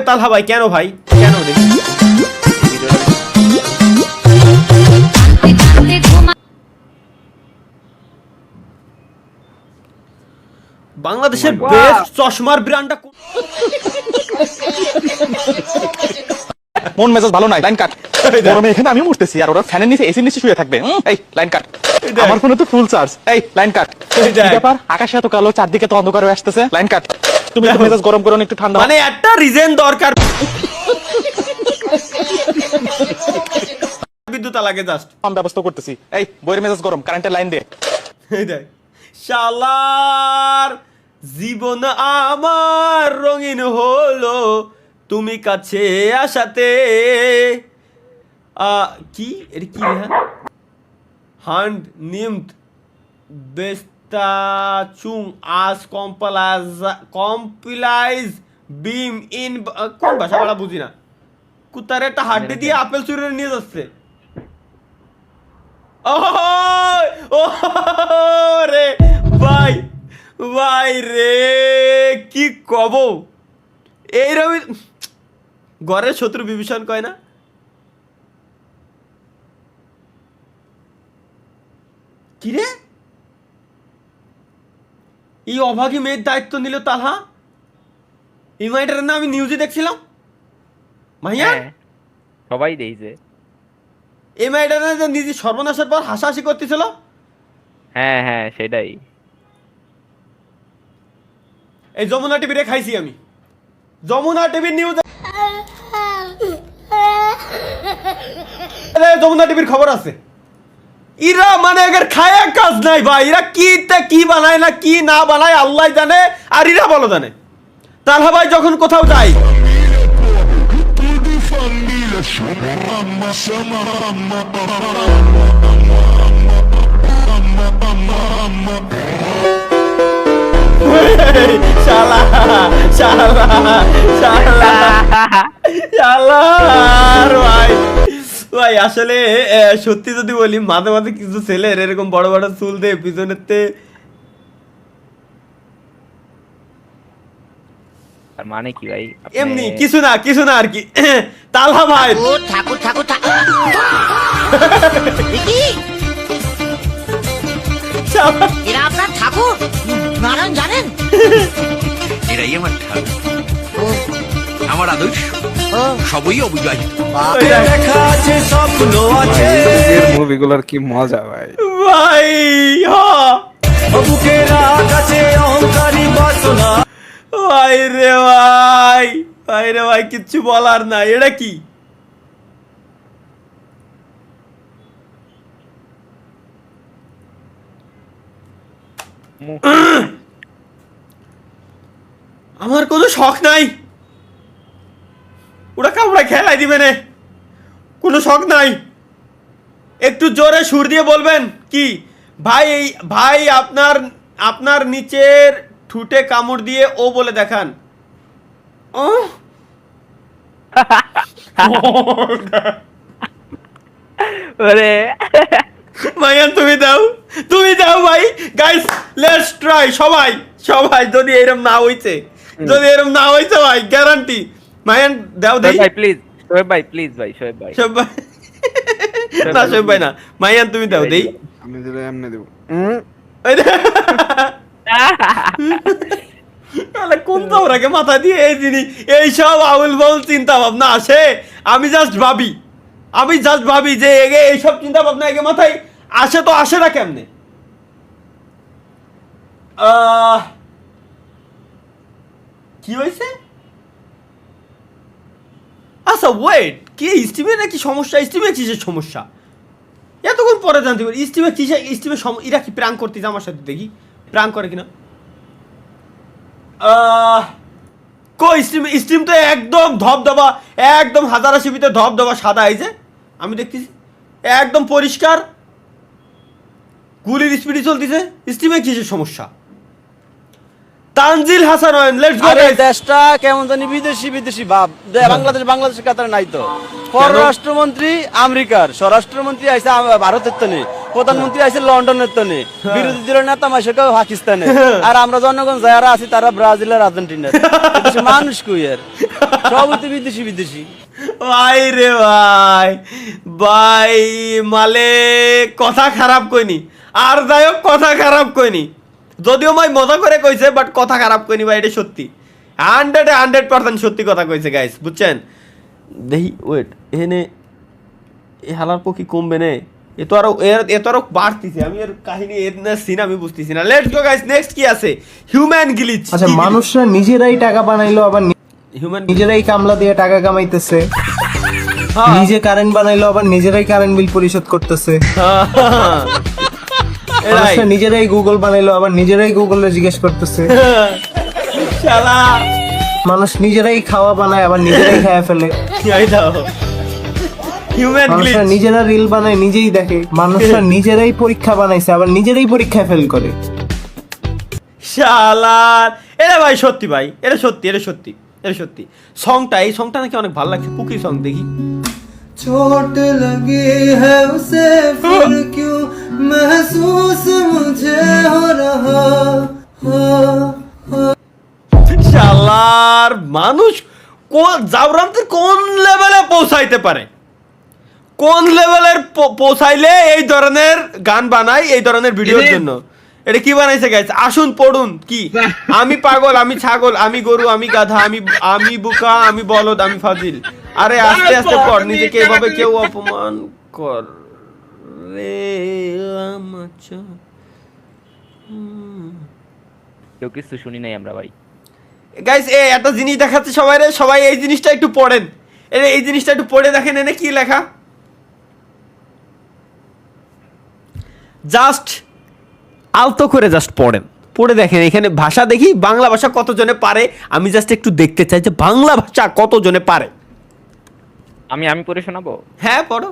তালহা ভাই, কেন ভাই, কেন দেখি? বাংলাদেশের বেস্ট চশমার ব্র্যান্ডটা মন মেজাজ ভালো নাই, লাইন কাট। গরমে এখানে আমি উঠতেছি আর ওরা ফ্যানের নিচে এসির নিচে শুয়ে থাকবে। এই লাইন কাট। আমার ফোনে তো ফুল চার্জ। এই লাইন কাট। কি ব্যাপার? আকাশে এত কালো, চারদিকে তো অন্ধকার হয়ে আসতেছে। Line cut. তুমি তো মেজাজ গরম করো না, একটু ঠান্ডা। মানে একটা রিজন দরকার। বিদ্যুৎ লাগে জাস্ট আমি ব্যবস্থা করতেছি। এই বইয়ের মেজাজ গরম, কারেন্টের লাইন দে। এই দেখ শালার জীবন আমার রঙিন হলো তুমি কাছে আসাতে। কি এটা কি লেখা? হান্ড নিমত বেস্তা চুং আস কম্পিলাইজ বিম ইন কোন ভাষা বলা বুঝি না। কুত্তার একটা হাড্ডি দিয়ে আপেল চুরি নিয়ে যাচ্ছে। ও রে ভাই, ভাই রে কি কব, এইরকম ঘরের শত্রু বিভীষণ কয় না? কি রে, এই অভাগী মেয়ের দায়িত্ব নিল তালহা। এই মাইটার না আমি নিউজে দেখছিলাম মাইয়া, সবাই দেখছে। এই মাইটার যে নিজে সর্বনাশের পর হাসাহাসি করতেছিল। হ্যাঁ হ্যাঁ সেটাই। এই যমুনা টিভি রে খাইছি আমি, যমুনা টিভির নিউজ, যমুনা টিভির খবর আছে। ইরা মানে এর খায়া কাজ নাই ভাই, এরা কি বানায় না কি না বানায় আল্লাহ জানে, আর এরা বলো জানে। তালহা ভাই যখন কোথাও যায় শালা শালা শালা শালা ভাই, ভাই আসলে সত্যি যদি বলি মাঝে মাঝে কিছু ছেলের এরকম বড় বড় চুল দিয়ে পিছনেতে, আর মানে কি ভাই? এমনি কিছু না আর কি। তালহা ভাই ঠাকুর ঠাকুর এরা আপনার ঠাকুর নারায়ণ জানেন? এরাই আমার ঠাকুর, আমার আদর্শ, সবই অবিবাহিত। মুভিগুলোর কি মজা ভাই, ভাই ভাই রে ভাই, ভাই রে ভাই কিচ্ছু বলার নাই। এটা কি আমার কোনো শখ নাই, ওরা কামড়া খেলাই দিবে না, কোনো শখ নাই। একটু জোরে সুর দিয়ে বলবেন কি ভাই, ভাই আপনার নিচের ঠুটে কামড় দিয়ে ও বলে দেখান। ওরে মাইয়ান তুমি দাও ভাই, গাইস লেটস ট্রাই। সবাই যদি এরকম না হইছে, ভাই গ্যারান্টি মাইয়ান দাও দেই ভাই প্লিজ, শোয়েব ভাই প্লিজ, ভাই শোয়েব ভাই, শোয়েব ভাই না মাইয়ান তুমি দাও দেই। আমি দিলে এমনি দেব। কোন তোরাকে মাথা দিয়ে এই জিনিস এইসব আউল বাউল চিন্তা ভাবনা আসে? আমি জাস্ট ভাবি যে এইসব চিন্তা ভাবনা এগে মাথায় আসে, তো আসে না কেমনে? কি হয়েছে? আচ্ছা ওয়েট, কি স্টিমে নাকি সমস্যা? স্টিমে কিসের সমস্যা এতক্ষণ পরে জানতে পারি? স্টিমে এরা কি প্রাঙ্ক করতেছে আমার সাথে, দেখি প্রাঙ্ক করে কিনা। কই স্টিম তো একদম ধবধবা, একদম 1080 ভিতরে ধবধবা সাদা, এই যে আমি দেখতেছি একদম পরিষ্কার, গুলির স্পিডে চলতেছে। স্টিমে কিসের সমস্যা? তানজিল হাসান অয়ন, লেটস গো আরে গাইস। দেশটা কেমন জানি বিদেশি বিদেশি ভাব বাংলাদেশের কাতারে নাই তো। পররাষ্ট্রমন্ত্রী আমেরিকার, স্বরাষ্ট্রমন্ত্রী আইছে ভারতের তনে, প্রধানমন্ত্রী আইছে লন্ডনের তনে, বিরোধী দলের নেতা মাসে পাকিস্তানে, আর আমরা জনগণ যারা আছি তারা ব্রাজিলের আর্জেন্টিনার। এদেশে মানুষ কই আর, সবই তো বিদেশি বিদেশি। ভাই রে ভাই, ভাই মালে কথা খারাপ কইনি, আর যাই হোক কথা খারাপ কইনি, যদিও ভাই মজা করে কইছে, বাট কথা খারাপ কইনি ভাই, এটা সত্যি 100% সত্যি কথা কইছে গাইস, বুঝছেন? দেখি ওয়েট, এখানে এ হালার পক্ষী কমবে না, এ তো আরো বাড়তিছে, আমি এর কাহিনী এর না সিন আমি বুঝতেছি না। লেটস গো গাইস, নেক্সট কি আছে? Human glitch. আচ্ছা, মানুষরা নিজেরাই টাকা বানাইলো, আবার হিউম্যান নিজেরাই কামলা দিয়ে টাকা কামাইতেছে, নিজে কারেন্ট বানাইলো, আবার নিজেরাই কারেন্ট বিল পরিশোধ করতেছে। মানুষরা নিজেরাই গুগল বানাইলো, আবার নিজেরাই গুগলে জিজ্ঞেস করতেছে। শালা মানুষ নিজেরাই খাওয়া বানায়, আবার নিজেরাই খাওয়া ফেলে। Human glitch. মানুষরা নিজেরা রিল বানায়, নিজেই দেখে। মানুষরা নিজেরাই পরীক্ষা বানাইছে, আবার নিজেরাই পরীক্ষায় ফেল করে। শালার, এটা ভাই সত্যি ভাই, এটা সত্যি, এটা সত্যি, এটা সত্যি। এই সংটা নাকি অনেক ভালো লাগছে, পুকি সং দেখি। চোট লগে হ্যায় উসে ফির কিউ महसूस मुझे हो रहा শালার, মানুষ জাউরামতে কোন লেভেলে পৌঁছাইতে পারে, কোন লেভেলের পৌঁছাইলে এই ধরনের গান বানায়, এই ধরনের ভিডিওর জন্য। এটা কি বানাইছে গাইস? আসুন পড়ুন। কি? আমি পাগল, আমি ছাগল, আমি গরু, আমি গাধা, আমি বুকা, আমি বলদ, আমি ফাজিল। আরে আস্তে আস্তে পড়, নিজেকে এভাবে কেউ অপমান কর রে আমাচা। কেউ কিছু শুনি নাই আমরা ভাই। গাইস একটা জিনিস দেখাচ্ছে সবাই এই জিনিসটা একটু পড়েন, এই জিনিসটা একটু পড়ে দেখেন এনে কি লেখা। জাস্ট আলতো করে জাস্ট পড়ে দেখেন, এখানে ভাষা দেখি, বাংলা ভাষা কতজনে পারে, আমি জাস্ট একটু দেখতে চাই যে বাংলা ভাষা কতজনে পারে। আমি পড়ে শোনাবো? হ্যাঁ পড়ো।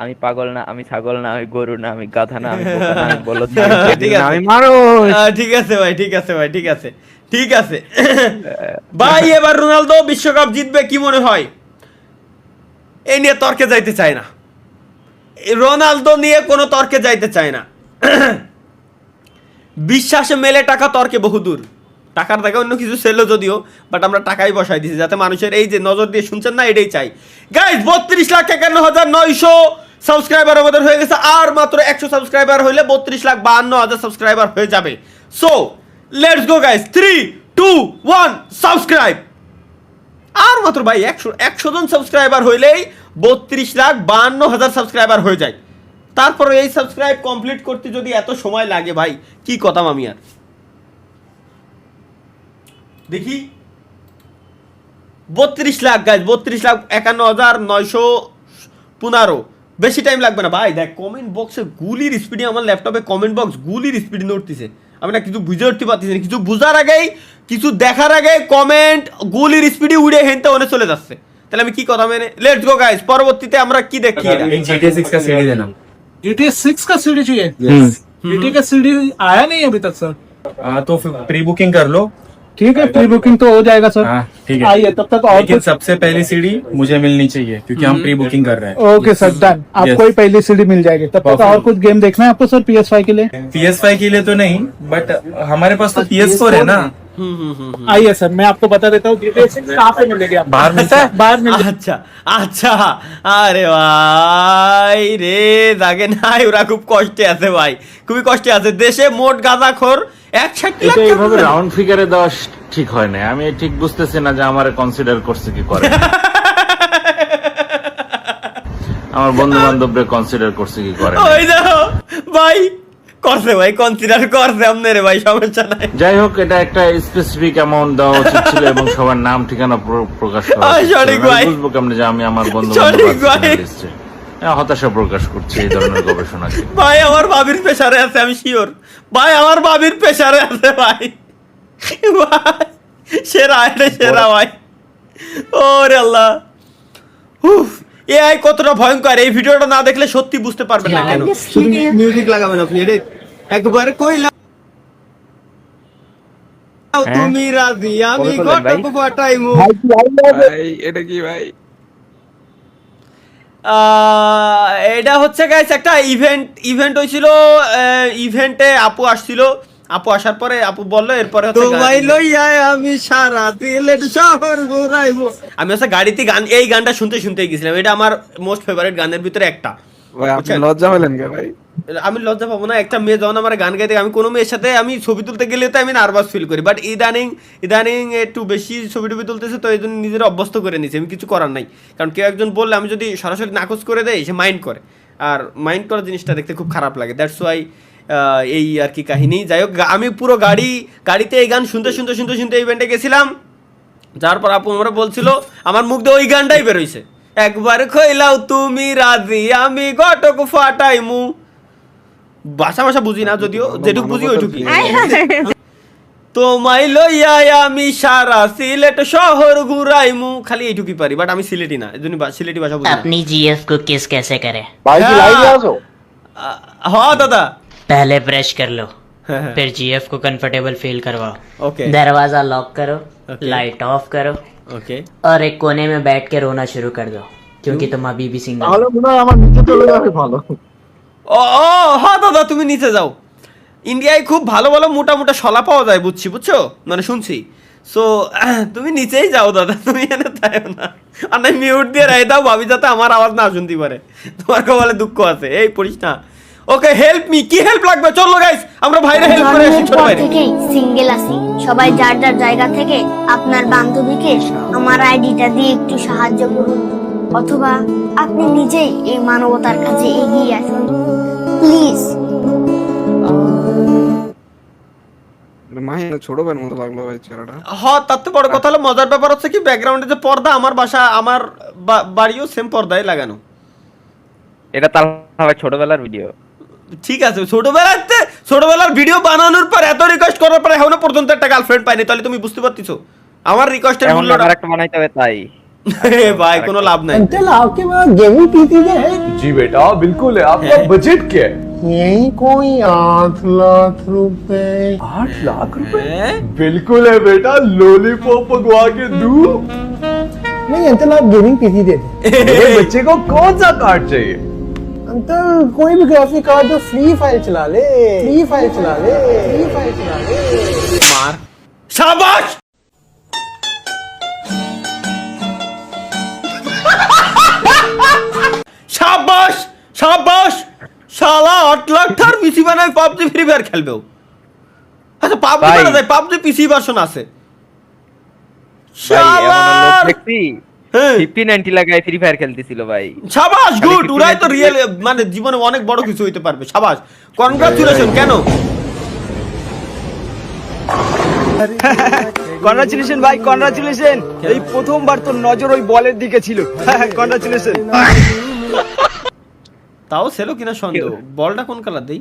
আমি পাগল না, আমি ছাগল না, আমি গরু না, আমি গাধা না, আমি বোকা না, আমি বলদ না, ঠিক আছে, আমি মানুষ। ঠিক আছে ভাই, ঠিক আছে ভাই, ঠিক আছে, ঠিক আছে। ভাই এবার রোনালদো বিশ্বকাপ জিতবে কি মনে হয়? এই নিয়ে তর্কে যাইতে চায় না, রোনালদো নিয়ে কোনো তর্কে যাইতে চায় না। বিশ্বাসে মেলে টাকা, তর্কে বহুদূর। টাকার জায়গায় অন্য কিছু ছিল যদিও, বাট আমরা টাকাই বসাই দিয়েছি যাতে মানুষের এই যে নজর দিয়ে শুনছেন না, এটাই চাই। গাইজ 32,51,900 সাবস্ক্রাইবার আমাদের হয়ে গেছে, আর মাত্র 100 সাবস্ক্রাইবার হইলে 32,52,000 সাবস্ক্রাইবার হয়ে যাবে। So let's go guys, 3, 2, 1 subscribe. আর মাত্র ভাই 100 জন সাবস্ক্রাইবার হইলেই 32,52,000 সাবস্ক্রাইবার হয়ে যায়। তারপরে এই সাবস্ক্রাইব কমপ্লিট করতে যদি এত সময় লাগে ভাই, কি কথা আমি আর দেখি। 32 লাখ গাইজ, 32,51,915। বেশি টাইম লাগবে না ভাই। দেখ কমেন্ট বক্সে গুলির স্পিডে, আমার ল্যাপটপে কমেন্ট বক্স গুলির স্পিডে নড়তেছে। আমি না কিছু বুঝে উঠতে পারতেছি না, কিছু বুঝার আগেই, কিছু দেখার আগে কমেন্ট গুলির স্পিডে উড়ে হেনতে ওনে চলে যাচ্ছে। তাহলে আমি কি কথা মেনে, লেটস গো গাইজ, পরবর্তীতে আমরা কি দেখি। GTA 6 का सीडी देना। GTA 6 का सीडी चाहिए? GTA का सीडी आया नहीं अभी तक सर। तो फिर प्री बुकिंग कर लो। ठीक है, प्री बुकिंग तो हो जाएगा सर। हाँ ठीक है, आइए तब तक। और लेकिन सबसे पहली सीडी मुझे मिलनी चाहिए क्योंकि हम प्री बुकिंग कर रहे हैं। Okay sir, done. आपको ही पहली सीडी मिल जाएगी। तब तक और कुछ गेम देखना है आपको सर PS5 के लिए? PS5 के लिए तो नहीं, बट हमारे पास तो PS4 है ना। आइए सर, मैं आपको बता देता हूँ GTA 6 कहाँ पे मिलेगी आपको। बाहर मिलता है? बाहर मिल আচ্ছা আচ্ছা, আরে ভাই রে, জাগে নাই, ওরা খুব কষ্টে আছে ভাই, খুবই কষ্টে আছে। দেশে মোট গাঁজাখোর 61 লাখ। এইভাবে রাউন্ড ফিগারে দেওয়া ঠিক হয় না। আমি ঠিক বুঝতেছি না যে আমারে কনসিডার করছে কি করে, আমার বন্ধু বান্ধবরে কনসিডার করছে কি করে। ওই দেখো ভাই, করছে ভাই, কনসিডার করছে আপনারে ভাই, সমস্যা নাই। যাই হোক, এটা একটা স্পেসিফিক অ্যামাউন্ট দেওয়া উচিত ছিল এবং সবার নাম ঠিকানা প্রকাশ করা উচিত ছিল। সঠিক ভাই, আমি বুঝবো কেমনে যে আমি আমার বন্ধু সঠিক ভাই। হতাশা প্রকাশ করছি এই ধরনের গবেষণাকে। ভাই আমার ভাবির প্রেসারে আছে, আমি শিওর ভাই, আমার ভাবির প্রেসারে আছে ভাই। ভাই সেরা, এটা সেরা ভাই। ওরে আল্লাহ, উফ, এআই কতটা ভয়ঙ্কর, এই ভিডিওটা না দেখলে সত্যি বুঝতে পারবেন না। কেন মিউজিক লাগাবেন আপনি? এটা একবারে কইলা তুমি রাজি আমি কবে করলেন ভাই? ঘটক ফাটাইমু। ভাই এটা কি ভাই? এটা হচ্ছে গাইস একটা ইভেন্ট হয়েছিল। ইভেন্টে আপু আসছিল, আপু আসার পরে আপু বললো এরপরে তোমায় লইয়া আমি সারা সিলেট শহর ঘুরাইবো। আমি হচ্ছে গাড়িতে গান, এই গানটা শুনতে শুনতেই গেছিলাম। এটা আমার মোস্ট ফেভারিট গানের ভিতরে একটা। ভাই আপনি লজ্জা পেলেন কে ভাই? আমি লজ্জা পাবো না? একটা মেয়ে যখন আমার গান গাইতে, আমি কোনো মেয়ের সাথে আমি ছবি তুলতে গেলে তো আমি নার্ভাস ফিল করি, বাট ইদানিং একটু বেশি ছবি টবি তুলতেছে, তো এই জন্য নিজের অভ্যস্ত করে নিয়েছি। আমি কিছু করার নাই, কারণ কেউ একজন বললে আমি যদি সরাসরি নাকচ করে দেয় সে মাইন্ড করে, আর মাইন্ড করার জিনিসটা দেখতে খুব খারাপ লাগে। দ্যাটস ওয়াই এই আর কি কাহিনী। যাই হোক, আমি পুরো গাড়িতে এই গান শুনতে ইভেন্টে গেছিলাম। যার পর আপু আমরা বলছিল, আমার মুখ দিয়ে ওই গানটাই বেরোইছে, একবার কইলাও তুমি রাজি আমি ঘটক ফাটাইমু। ভাষা বুঝি না, যদিও যেটুকু বুঝি ওইটুকুই। তোমায় লইয়া আমি সারা সিলেট শহর ঘুরাইমু, খালি এইটুকুই পারি, বাট আমি সিলেটি না, এজন্য সিলেটি ভাষা বুঝি না। अपनी जीएफ को किस कैसे करे? হ্যাঁ দাদা, पहले ब्रश कर लो, फिर जीएफ को कंफर्टेबल फील करवाओ, ओके दरवाजा लॉक करो, Okay. लाइट ऑफ करो ओके। और एक कोने में बैठ के रोना शुरू कर दो, क्योंकि तुम अभी भी सिंगल हो। ও হ্যাঁ দাদা, তুমি নিচে যাও। ইন্ডিয়ায় খুব ভালো ভালো মোটা মোটা শলা পাওয়া যায়, বুঝছো, মানে শুনছি। সো তুমি নিচেই যাও দাদা, তুমি এনে তাইও না। আর না মিউট দিয়ে রেখে দাও, ভাবি যাতে আমার আওয়াজ না শুনতে পারে। তোমার কপালে দুঃখ আছে, এই পড়িস না। ওকে, হেল্প মি, কি হেল্প লাগবে? চলো গাইস, আমরা ভাইরে হেল্প করে আসি। ছোট ভাই থেকেই সিঙ্গেল আছি, সবাই যার যার জায়গা থেকে আপনার বান্ধবীকে আমার আইডিটা দিয়ে একটু সাহায্য করুন, অথবা আপনি নিজেই এই মানবতার কাছে এগিয়ে আসুন প্লিজ। মাহিনা ছোট ভাইয়ের মতো লাগলো ভাই চেহারাটা। হ্যাঁ, তার তো বড় কথা হলো, মজার ব্যাপার হচ্ছে কি ব্যাকগ্রাউন্ডে যে পর্দা, আমার বাসা আমার বাড়িও সেম পর্দায় লাগানো। এটা তার ভাই ছোটবেলার ভিডিও। ঠিক আছে, ছোটবেলার ভিডিও বানানোর পর এত রিকোয়েস্ট করার পরে এখনো পর্যন্ত একটা গার্লফ্রেন্ড পাইনি, তাহলে তুমি বুঝতে পারতেছো আমার রিকোয়েস্টের এখন মূল্যটা। আবার একটা বানাইতে হবে তাই। এ ভাই কোনো লাভ নাই। आपके पास गेमिंग पीसी है? জি বেটা বিলকুল আপনার বাজেট কি यही कोई 8 लाख रुपए। 8 लाख रुपए बिल्कुल है बेटा लॉलीपॉप पकवा के दूं नहीं अंकल, आप गेमिंग पीसी दे दें। मेरे बच्चे को कौन सा कार्ड चाहिए अंकल कोई भी ग्राफिक कार्ड जो फ्री फायर चला ले। মার শাবাশ। শাবাশ শালা 8 লাখ টাকার পিসি বানাই পাবজি ফ্রি ফায়ার খেলবেও। আচ্ছা পাবজি ভাই। বানা যায়, পাবজি পিসি ভার্সন আছে। ভাই এমন লোক শালা দেখছি হ্যাঁ 50-90 লাগায় ফ্রি ফায়ার খেলতেছিল ভাই। শাবাশ, গুড। খালি ওরাই তো 50 রিয়েল, মানে জীবনে অনেক বড় কিছু হইতে পারবে। শাবাশ, কনগ্রাচুলেশন। কেন কনগ্রাচুলেশন ভাই, কনগ্রাচুলেশন। এই প্রথমবার তোর নজর ওই বলের দিকে ছিল। কনগ্রাচুলেশন। তাও সেলো কিনা সন্দেহ। বলটা কোন কালার দেই?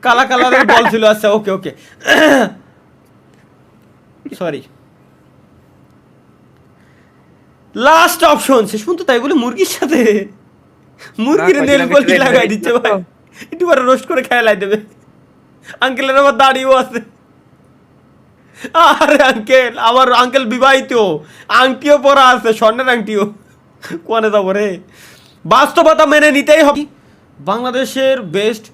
কালা কালারের বল ছিল। আচ্ছা ওকে সরি। লাস্ট অপশন শেষ পর্যন্ত তাই বলে মুরগির সাথে মুরগির নেল পলিশ লাগাই দিচ্ছে ভাই। একটু পরে রোস্ট করে খেলাই দেবে। আঙ্কেলের আবার দাড়িও আছে। আরে আঙ্কেল, আমার আঙ্কেল বিবাহিত, আংটিও পরা আছে, স্বর্ণের আংটিও। কোনে যাবো রে? বাস্তবতা মেনে নিতেই হবে। বাংলাদেশের বেস্ট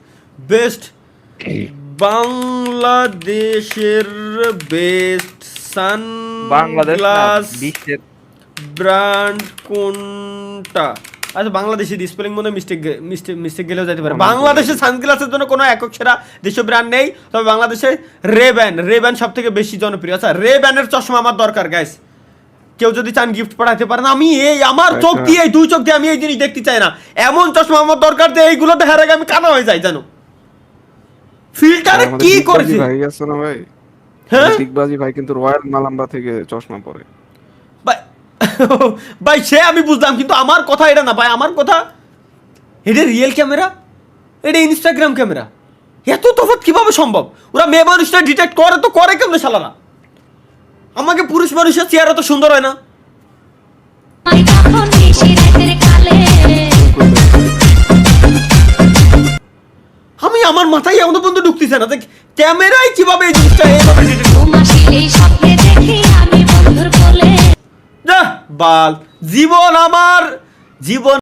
সানগ্লাস বিশ্বের ব্র্যান্ড কোনটা? আচ্ছা বাংলাদেশি স্পেলিং মনে মিস্টেক গেলেও যেতে পারে। বাংলাদেশের সানগ্লাসের জন্য কোনো একক সেরা দেশীয় ব্র্যান্ড নেই, তবে বাংলাদেশে রেব্যান সব থেকে বেশি জনপ্রিয়। আচ্ছা রেব্যানের চশমা আমার দরকার গাইস, কেউ যদি চান গিফট পাঠাতে পারেন। আমি আমার চোখ দিয়ে, দুই চোখ দিয়ে আমি এই জিনিস দেখতে চাই না। এমন চশমা আমার দরকার যে এইগুলো দেখার আগে আমি কানা হয়ে যাই, জানো। ফিল্টারে কি করেছে ভাই আছে না ভাই? হ্যাঁ বিগবাজি ভাই কিন্তু রয়্যাল মালাম্বা থেকে চশমা পরে ভাই। সে আমি বুঝলাম, কিন্তু আমার কথা এটা না ভাই। আমার কথা এটা রিয়েল ক্যামেরা, এটা ইনস্টাগ্রাম ক্যামেরা। এত তফাৎ কিভাবে সম্ভব? ওরা মেয়ে মানুষটা ডিটেক্ট করে তো করে কেমনে শালারা? আমাকে পুরুষ মানুষের চেহারা তো সুন্দর হয় না। আমি আমার মাথায় এমন পর্যন্ত ঢুকতেছে না যে ক্যামেরায় কিভাবে এই জিনিসটা যা বাল জীবন আমার জীবন